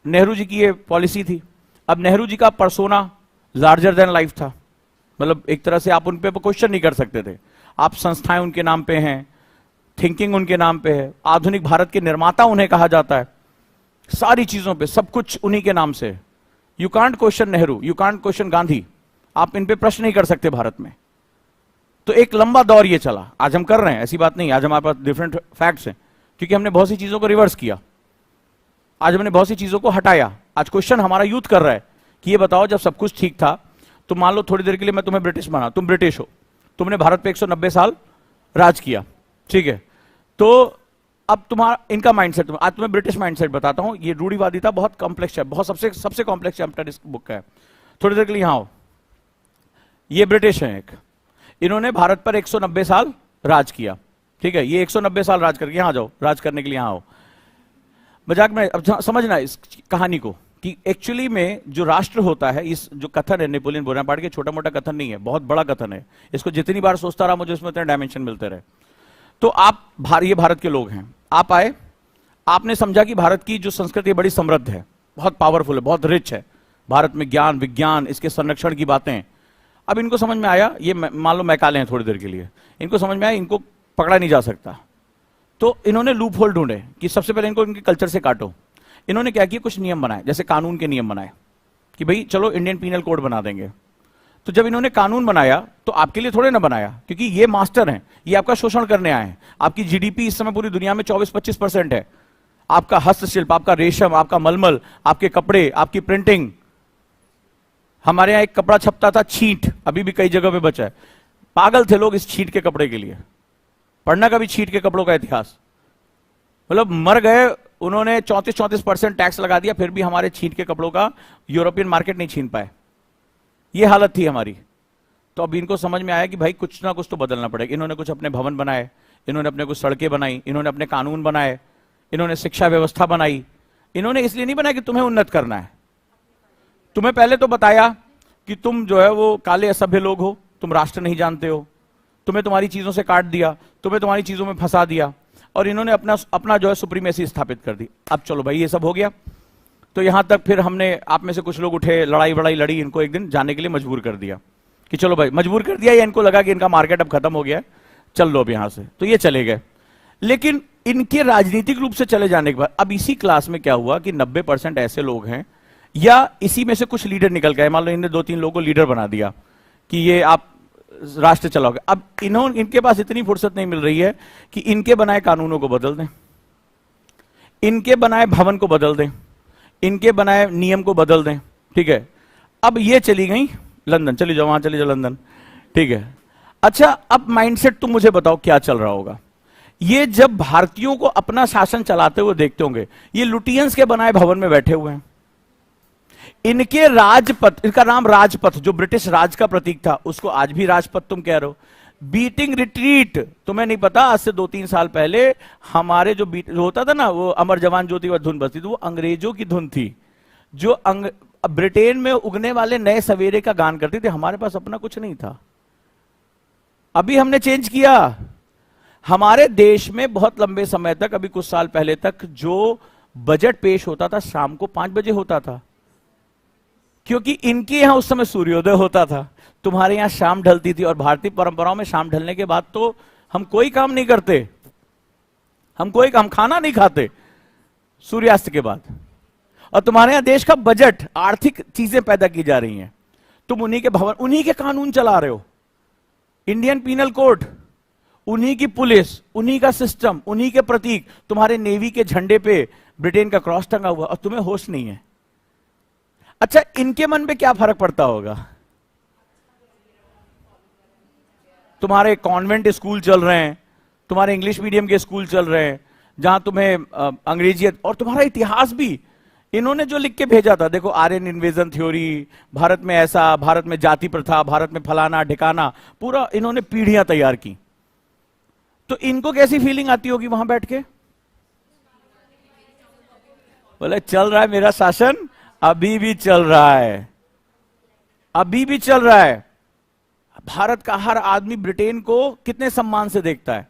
नेहरू जी की ये पॉलिसी थी। अब नेहरू जी का पर्सोना लार्जर देन लाइफ था, मतलब एक तरह से आप उन पे क्वेश्चन नहीं कर सकते थे। आप संस्थाएं उनके नाम पे हैं, थिंकिंग उनके नाम पे है, आधुनिक भारत के निर्माता उन्हें कहा जाता है, सारी चीजों पे सब कुछ उन्हीं के नाम से। You can't question Nehru, you can't question Gandhi, आप इन पे प्रश्न नहीं कर सकते भारत में। तो एक लंबा दौर ये चला, आज हम कर रहे हैं, ऐसी बात नहीं, आज हमारे पास डिफरेंट फैक्ट्स हैं, क्योंकि हमने बहुत सी चीजों को रिवर्स किया, आज हमने बहुत सी चीजों को हटाया। आज क्वेश्चन हमारा यूथ कर रहा है कि ये बताओ जब सब कुछ ठीक था, तो मान लो थोड़ी देर के लिए मैं तुम्हें ब्रिटिश बना, तुम ब्रिटिश हो, तुमने भारत पे 190 साल राज किया, ठीक है, तो अब तुम्हारा इनका माइंडसेट, आज तुम्हें ब्रिटिश माइंडसेट बताता हूं। ये रूढ़िवादिता बहुत कॉम्प्लेक्स है, बहुत सबसे सबसे कॉम्प्लेक्स चैप्टर इस बुक का है। थोड़ी देर के लिए यहां आओ, ये ब्रिटिश हैं एक, इन्होंने भारत पर 190 साल राज किया, ठीक है, ये 190 साल राज करके यहां जाओ, राज करने के लिए यहां आओ। मजाक में, अब समझना इस कहानी को कि एक्चुअली में जो राष्ट्र होता है, इस जो कथन है नेपोलियन बोनापार्ट के, छोटा मोटा कथन नहीं है, बहुत बड़ा कथन है। इसको जितनी बार सोचता रहा मुझे उसमें उतने डायमेंशन मिलते रहे। तो आप ये भारत के लोग हैं, आप आए, आपने समझा कि भारत की जो संस्कृति बड़ी समृद्ध है, बहुत पावरफुल है, बहुत रिच है, भारत में ज्ञान विज्ञान इसके संरक्षण की बातें। अब इनको समझ में आया, ये मान लो मैकाले हैं थोड़ी देर के लिए, इनको समझ में आया इनको पकड़ा नहीं जा सकता, तो इन्होंने लूप होल ढूंढे कि सबसे पहले इनको इनके कल्चर से काटो। इन्होंने क्या किया, कुछ नियम बनाए, जैसे कानून के नियम बनाए कि भाई चलो इंडियन पीनल कोड बना देंगे। तो जब इन्होंने कानून बनाया तो आपके लिए थोड़े ना बनाया, क्योंकि ये मास्टर हैं, ये आपका शोषण करने आए हैं। आपकी जीडीपी इस समय पूरी दुनिया में 24-25% है। आपका हस्तशिल्प, आपका रेशम, आपका मलमल, आपके कपड़े, आपकी प्रिंटिंग। हमारे यहां एक कपड़ा छपता था छींट, अभी भी कई जगह पे बचा है। पागल थे लोग इस छींट के कपड़े के लिए, पढ़ना कभी छींट के कपड़ों का इतिहास, मतलब मर गए। उन्होंने 34% टैक्स लगा दिया, फिर भी हमारे छींट के कपड़ों का यूरोपियन मार्केट नहीं छीन पाए। ये हालत थी हमारी। तो अब इनको समझ में आया कि भाई कुछ ना कुछ तो बदलना पड़ेगा। इन्होंने कुछ अपने भवन बनाए, इन्होंने अपने कुछ सड़कें बनाई, इन्होंने अपने कानून बनाए, इन्होंने शिक्षा व्यवस्था बनाई। इन्होंने इसलिए नहीं बनाया कि तुम्हें उन्नत करना है, तुम्हें पहले तो बताया कि तुम जो है वो काले असभ्य लोग हो, तुम राष्ट्र नहीं जानते हो, तुम्हें तुम्हारी चीजों से काट दिया, तुम्हें तुम्हारी चीजों में फंसा दिया, और इन्होंने अपना जो है सुप्रीमेसी स्थापित कर दी। अब चलो भाई ये सब हो गया, तो यहां तक फिर हमने, आप में से कुछ लोग उठे, लड़ाई वड़ाई लड़ी, इनको एक दिन जाने के लिए मजबूर कर दिया कि चलो भाई, मजबूर कर दिया या इनको लगा कि इनका मार्केट अब खत्म हो गया है, चल लो अब यहां से, तो ये चले गए। लेकिन इनके राजनीतिक रूप से चले जाने के बाद अब इसी क्लास में क्या हुआ कि 90% ऐसे लोग हैं, या इसी में से कुछ लीडर निकल गए। मान लो इन्हें 2-3 लोगों को लीडर बना दिया कि ये आप राष्ट्र चलाओगे। अब इनके पास इतनी फुर्सत नहीं मिल रही है कि इनके बनाए कानूनों को बदल दें, इनके बनाए भवन को बदल दें, इनके बनाए नियम को बदल दें, ठीक है। अब ये चली गई लंदन, चली जाओ वहां, चली जाओ लंदन, ठीक है। अच्छा, अब माइंडसेट तुम मुझे बताओ क्या चल रहा होगा। ये जब भारतीयों को अपना शासन चलाते हुए देखते होंगे, ये लुटियंस के बनाए भवन में बैठे हुए हैं, इनके राजपथ, इनका नाम राजपथ, जो ब्रिटिश राज का प्रतीक था, उसको आज भी राजपथ तुम कह रहे हो। बीटिंग रिट्रीट, तुम्हें नहीं पता, आज से 2-3 साल पहले हमारे जो होता था ना, वो अमर जवान ज्योति वह धुन बजती थी, वो अंग्रेजों की धुन थी, जो ब्रिटेन में उगने वाले नए सवेरे का गान करते थे। हमारे पास अपना कुछ नहीं था, अभी हमने चेंज किया। हमारे देश में बहुत लंबे समय तक, अभी कुछ साल पहले तक, जो बजट पेश होता था शाम को 5 बजे होता था, क्योंकि इनके यहां उस समय सूर्योदय होता था, तुम्हारे यहां शाम ढलती थी। और भारतीय परंपराओं में शाम ढलने के बाद तो हम कोई काम नहीं करते, हम खाना नहीं खाते सूर्यास्त के बाद। और तुम्हारे यहां देश का बजट, आर्थिक चीजें पैदा की जा रही हैं, तुम उन्हीं के भवन, उन्हीं के कानून चला रहे हो, इंडियन पीनल कोड, उन्हीं की पुलिस, उन्हीं का सिस्टम, उन्हीं के प्रतीक, तुम्हारे नेवी के झंडे पे ब्रिटेन का क्रॉस टंगा हुआ, और तुम्हें होश नहीं है। अच्छा, इनके मन में क्या फर्क पड़ता होगा? तुम्हारे कॉन्वेंट स्कूल चल रहे हैं, तुम्हारे इंग्लिश मीडियम के स्कूल चल रहे हैं, जहां तुम्हें अंग्रेजी, और तुम्हारा इतिहास भी इन्होंने जो लिख के भेजा था, देखो आर्यन इन्वेजन थ्योरी, भारत में ऐसा, भारत में जाति प्रथा, भारत में फलाना ठिकाना, पूरा इन्होंने पीढ़ियां तैयार की। तो इनको कैसी फीलिंग आती होगी वहां बैठ के? बोले चल रहा है मेरा शासन, अभी भी चल रहा है, अभी भी चल रहा है। भारत का हर आदमी ब्रिटेन को कितने सम्मान से देखता है।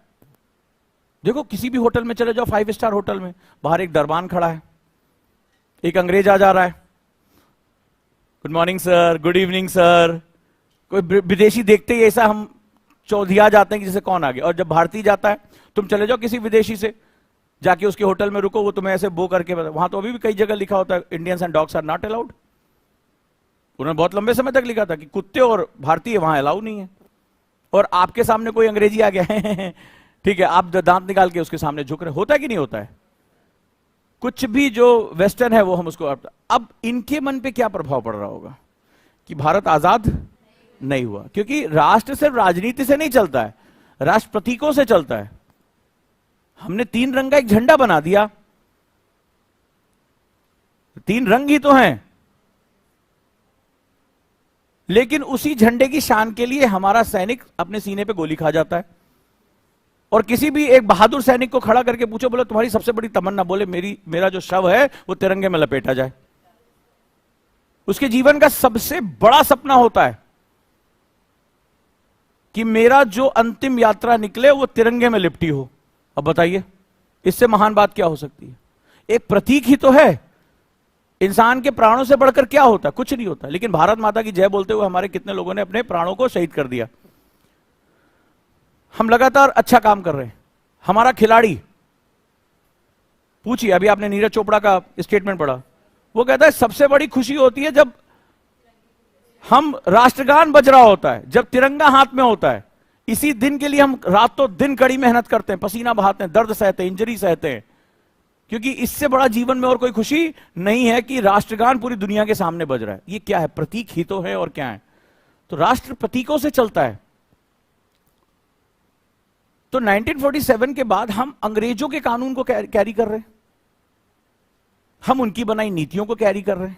देखो किसी भी होटल में चले जाओ, 5 स्टार होटल में, बाहर एक दरबान खड़ा है, एक अंग्रेज आ जा रहा है, good morning sir, good evening sir. कोई विदेशी देखते ही ऐसा हम चौधिया जाते हैं कि जैसे कौन आ गया। और जब भारतीय जाता है, तुम चले जाओ किसी विदेशी से, जाके उसके होटल में रुको, वो तुम्हें ऐसे बो करके बता। वहां तो अभी भी कई जगह लिखा होता है Indians and dogs are not allowed. उन्होंने बहुत लंबे समय तक लिखा था कि कुत्ते और भारतीय वहां अलाउ नहीं है। और आपके सामने कोई अंग्रेजी आ गया है ठीक है, आप दांत निकाल के उसके सामने झुक रहे। होता है कि नहीं होता है? कुछ भी जो वेस्टर्न है वो हम उसको। अब इनके मन पे क्या प्रभाव पड़ रहा होगा कि भारत आजाद नहीं हुआ, क्योंकि राष्ट्र सिर्फ राजनीति से नहीं चलता है, राष्ट्र प्रतीकों से चलता है। हमने 3 रंग का एक झंडा बना दिया, 3 रंग ही तो हैं, लेकिन उसी झंडे की शान के लिए हमारा सैनिक अपने सीने पे गोली खा जाता है। और किसी भी एक बहादुर सैनिक को खड़ा करके पूछो, बोले तुम्हारी सबसे बड़ी तमन्ना, बोले मेरा जो शव है वो तिरंगे में लपेटा जाए। उसके जीवन का सबसे बड़ा सपना होता है कि मेरा जो अंतिम यात्रा निकले वो तिरंगे में लिपटी हो। अब बताइए इससे महान बात क्या हो सकती है? एक प्रतीक ही तो है। इंसान के प्राणों से बढ़कर क्या होता? कुछ नहीं होता। लेकिन भारत माता की जय बोलते हुए हमारे कितने लोगों ने अपने प्राणों को शहीद कर दिया। हम लगातार अच्छा काम कर रहे हैं। हमारा खिलाड़ी, पूछिए, अभी आपने नीरज चोपड़ा का स्टेटमेंट पढ़ा, वो कहता है सबसे बड़ी खुशी होती है जब हम राष्ट्रगान बज रहा होता है, जब तिरंगा हाथ में होता है। इसी दिन के लिए हम रातों दिन कड़ी मेहनत करते हैं, पसीना बहाते हैं, दर्द सहते हैं, इंजरी सहते हैं, क्योंकि इससे बड़ा जीवन में और कोई खुशी नहीं है कि राष्ट्रगान पूरी दुनिया के सामने बज रहा है। ये क्या है? प्रतीक ही तो है, और क्या है? तो राष्ट्र प्रतीकों से चलता है। तो 1947 के बाद हम अंग्रेजों के कानून को कैरी कर रहे हैं, हम उनकी बनाई नीतियों को कैरी कर रहे हैं,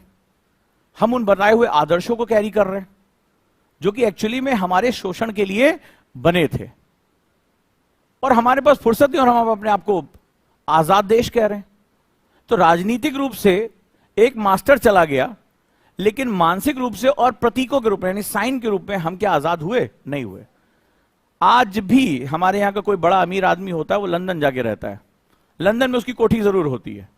हम उन बनाए हुए आदर्शों को कैरी कर रहे हैं, जो कि एक्चुअली में हमारे शोषण के लिए बने थे। और हमारे पास फुर्सत नहीं, और हम अपने आप को आजाद देश कह रहे हैं। तो राजनीतिक रूप से एक मास्टर चला गया, लेकिन मानसिक रूप से और प्रतीकों के रूप में, यानी साइन के रूप में, हम क्या आजाद हुए? नहीं हुए। आज भी हमारे यहां का कोई बड़ा अमीर आदमी होता है, वो लंदन जाके रहता है, लंदन में उसकी कोठी जरूर होती है,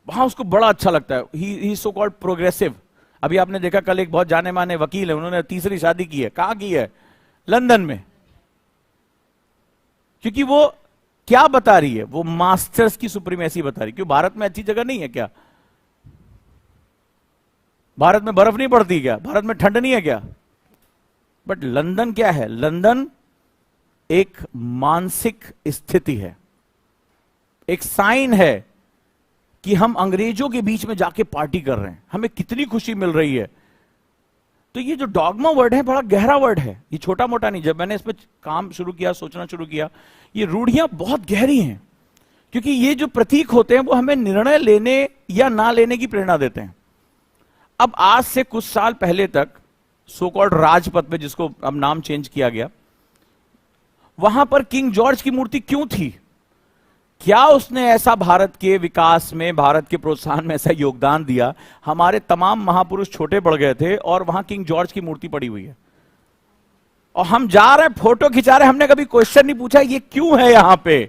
वहां उसको बड़ा अच्छा लगता है। ही सो कॉल्ड प्रोग्रेसिव। अभी आपने देखा, कल एक बहुत जाने माने वकील है, उन्होंने 3री शादी की है। कहां की है? लंदन में। क्योंकि वो क्या बता रही है? वो मास्टर्स की सुप्रीमेसी बता रही है। क्यों? भारत में अच्छी जगह नहीं है क्या? भारत में बर्फ नहीं पड़ती क्या? भारत में ठंड नहीं है क्या? बट लंदन क्या है? लंदन एक मानसिक स्थिति है, एक साइन है कि हम अंग्रेजों के बीच में जाके पार्टी कर रहे हैं, हमें कितनी खुशी मिल रही है। तो ये जो डॉगमा वर्ड है, बड़ा गहरा वर्ड है, ये छोटा मोटा नहीं। जब मैंने इस पर काम शुरू किया, सोचना शुरू किया, ये रूढ़ियां बहुत गहरी हैं, क्योंकि ये जो प्रतीक होते हैं वो हमें निर्णय लेने या ना लेने की प्रेरणा देते हैं। अब आज से कुछ साल पहले तक सो कॉल्ड राजपथ पे, जिसको अब नाम चेंज किया गया, वहां पर किंग जॉर्ज की मूर्ति क्यों थी? क्या उसने ऐसा भारत के विकास में, भारत के प्रोत्साहन में ऐसा योगदान दिया? हमारे तमाम महापुरुष छोटे पड़ गए थे और वहां किंग जॉर्ज की मूर्ति पड़ी हुई है, और हम जा रहे हैं, फोटो खिंचा रहे हैं, हमने कभी क्वेश्चन नहीं पूछा ये क्यों है यहां पे।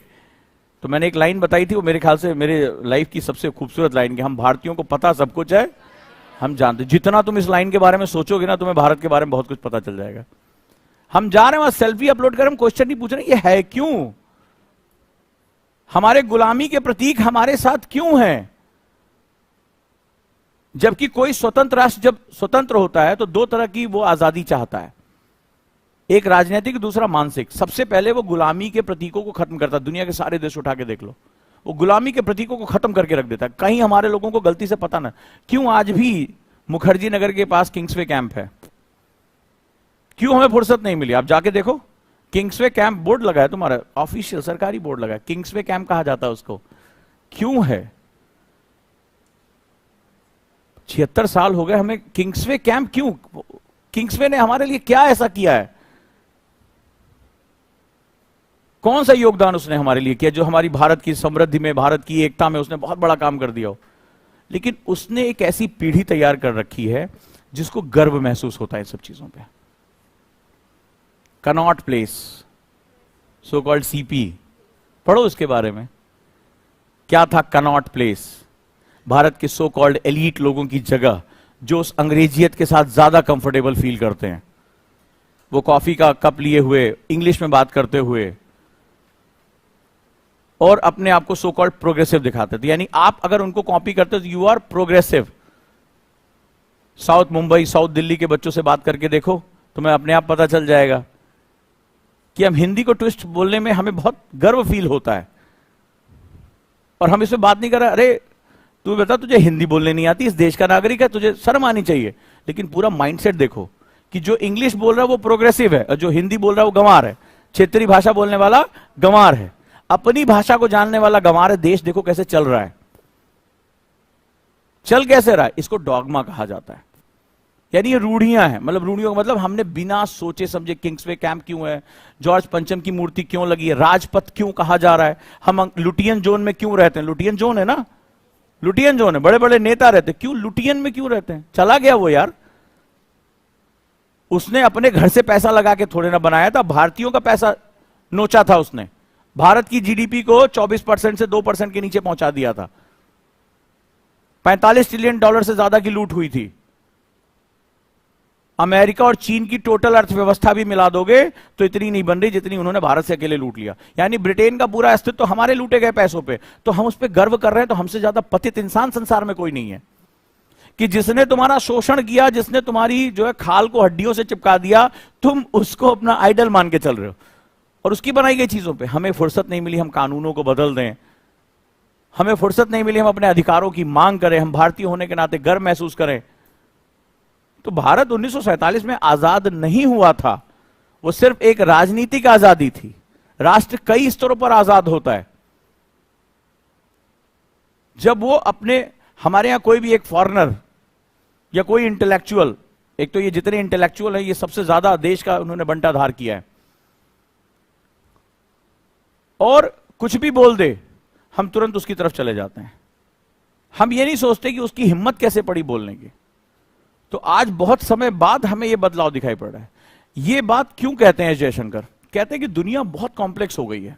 तो मैंने एक लाइन बताई थी, वो मेरे ख्याल से मेरे लाइफ की सबसे खूबसूरत लाइन, कि हम भारतीयों को पता सब कुछ है, हम जानते। जितना तुम इस लाइन के बारे में सोचोगे ना, तुम्हें भारत के बारे में बहुत कुछ पता चल जाएगा। हम जा रहे हैं वहां सेल्फी अपलोड कर, हम क्वेश्चन नहीं पूछ रहे ये है क्यों, हमारे गुलामी के प्रतीक हमारे साथ क्यों हैं। जबकि कोई स्वतंत्र राष्ट्र जब स्वतंत्र होता है तो 2 तरह की वो आजादी चाहता है, एक राजनीतिक, दूसरा मानसिक। सबसे पहले वो गुलामी के प्रतीकों को खत्म करता है। दुनिया के सारे देश उठा के देख लो, वो गुलामी के प्रतीकों को खत्म करके रख देता है। कहीं हमारे लोगों को गलती से पता ना, क्यों आज भी मुखर्जी नगर के पास किंग्सवे कैंप है, क्यों हमें फुर्सत नहीं मिली? आप जाके देखो, किंग्सवे कैंप बोर्ड लगा है, तुम्हारा ऑफिशियल सरकारी बोर्ड लगा है, किंग्सवे कैंप कहा जाता है उसको। क्यों है? 76 साल हो गए हमें, किंग्सवे कैंप क्यों? किंग्सवे ने हमारे लिए क्या ऐसा किया है? कौन सा योगदान उसने हमारे लिए किया जो हमारी भारत की समृद्धि में, भारत की एकता में उसने बहुत बड़ा काम कर दिया हो? लेकिन उसने एक ऐसी पीढ़ी तैयार कर रखी है जिसको गर्व महसूस होता है इन सब चीजों पे। Connaught place, so called CP, पढ़ो उसके बारे में, क्या था कनॉट प्लेस। भारत के सो कॉल्ड एलीट लोगों की जगह, जो उस अंग्रेजियत के साथ ज्यादा कंफर्टेबल फील करते हैं, वो कॉफी का कप लिए हुए, इंग्लिश में बात करते हुए, और अपने आप को सो कॉल्ड प्रोग्रेसिव दिखाते थे। यानी आप अगर उनको कॉपी करते हो तो you are progressive. South Mumbai, south Delhi के बच्चों से बात करके देखो, तुम्हें अपने आप पता चल जाएगा कि हम हिंदी को ट्विस्ट बोलने में हमें बहुत गर्व फील होता है, और हम इसमें बात नहीं कर रहे, अरे तू बता तुझे हिंदी बोलने नहीं आती, इस देश का नागरिक है, तुझे शर्म आनी चाहिए। लेकिन पूरा माइंडसेट देखो कि जो इंग्लिश बोल रहा है वो प्रोग्रेसिव है, और जो हिंदी बोल रहा है वो गंवार है, क्षेत्रीय भाषा बोलने वाला गंवार है, अपनी भाषा को जानने वाला गंवार है। देश देखो कैसे चल रहा है, चल कैसे रहा है, इसको डॉगमा कहा जाता है। यानी ये रूढ़ियां हैं, मतलब रूढ़ियों का मतलब हमने बिना सोचे समझे, किंग्सवे कैंप क्यों है, जॉर्ज पंचम की मूर्ति क्यों लगी है, राजपथ क्यों कहा जा रहा है, हम लुटियन जोन में क्यों रहते हैं, लुटियन जोन है ना, लुटियन जोन है, बड़े बड़े नेता रहते, क्यों लुटियन में क्यों रहते हैं, चला गया वो यार, उसने अपने घर से पैसा लगा के थोड़े ना बनाया था, भारतीयों का पैसा नोचा था उसने, भारत की जीडीपी को 24% से 2% के नीचे पहुंचा दिया था, 45 ट्रिलियन डॉलर से ज्यादा की लूट हुई थी। अमेरिका और चीन की टोटल अर्थव्यवस्था भी मिला दोगे तो इतनी नहीं बन रही जितनी उन्होंने भारत से अकेले लूट लिया। यानी ब्रिटेन का पूरा अस्तित्व तो हमारे लूटे गए पैसों पे, तो हम उस पर गर्व कर रहे हैं। तो हमसे ज्यादा पतित इंसान संसार में कोई नहीं है, कि जिसने तुम्हारा शोषण किया, जिसने तुम्हारी जो है खाल को हड्डियों से चिपका दिया, तुम उसको अपना आइडल मान के चल रहे हो, और उसकी बनाई गई चीजों पे हमें फुर्सत नहीं मिली हम कानूनों को बदल दें, हमें फुर्सत नहीं मिली हम अपने अधिकारों की मांग करें, हम भारतीय होने के नाते गर्व महसूस करें। तो भारत 1947 में आजाद नहीं हुआ था, वो सिर्फ एक राजनीतिक आजादी थी। राष्ट्र कई स्तरों पर आजाद होता है। जब वो अपने, हमारे यहां कोई भी एक फॉरेनर या कोई इंटेलेक्चुअल, एक तो ये जितने इंटेलेक्चुअल हैं ये सबसे ज्यादा देश का उन्होंने बंटाधार किया है, और कुछ भी बोल दे हम तुरंत उसकी तरफ चले जाते हैं। हम ये नहीं सोचते कि उसकी हिम्मत कैसे पड़ी बोलने की। तो आज बहुत समय बाद हमें यह बदलाव दिखाई पड़ रहा है। ये बात क्यों कहते हैं जयशंकर? कहते हैं कि दुनिया बहुत कॉम्प्लेक्स हो गई है,